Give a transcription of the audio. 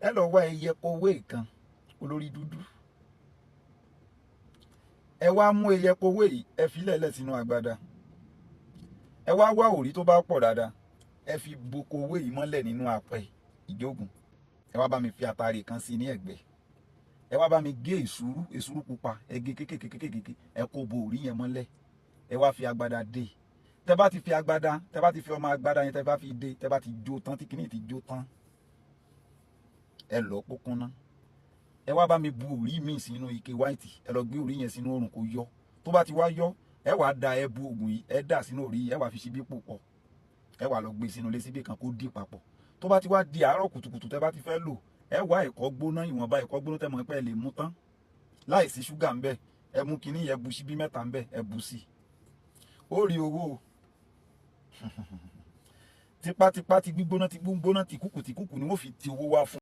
ẹ lọ wá ẹyẹ kowé kan olórí dúdú, ẹ wá mú ẹyẹ kowé yìí ẹ fi lẹ̀lẹ̀ sínú agbada, ẹ wá wá òrí tó bá pọ̀ dáadáa ẹ fi bo kowé yìí mọ́lẹ̀ nínú apẹ ìjógun, ẹ wá bá mi fi àtàrí kan sí ní ẹ̀gbẹ́, ẹ wá bá mi gé èsúrú pupa ẹ gé kékékékékéké ẹ kó bo òrí yẹn mọ́lẹ̀, ẹ wá fi agbada dé. Tẹ bá ti fi agbada, tẹ bá ti fi ọmọ agbada yẹn tẹ bá fi dé, tẹ bá ti jó tán tí kìíní ti jó tán, ẹ lọ kókúnná, ẹ wá bá mi bu òrí míì sínú ike white, ẹ lọ gbé òrí yẹn sínú oòrùn kó yọ. Tó bá ti wá yọ, ẹ wá da ẹbu ògùn yìí ẹ dà sínú òrí yìí, ẹ wá fi ṣíbí pò pọ̀, ẹ wá lọ gbé sínú ilé síbí kan kó dì papọ̀. Tó bá ti wá di àárọ̀ kùtùkùtù tẹ bá ti fẹ́ lò, ẹ wá ẹ̀kọ́ gbóná, ìwọ̀nba ẹ̀kọ́ gbóná tẹ mọ̀ pé ẹ lè mú tán láìsí ṣúgà ń bẹ, ẹ mú kinní yẹn bu ṣíbí mẹ́ta ń bẹ, ẹ bu sí, ó rí owó tipátipá ti gbígbóná ti kúkù ni wọ́n fi ti owó wá fún.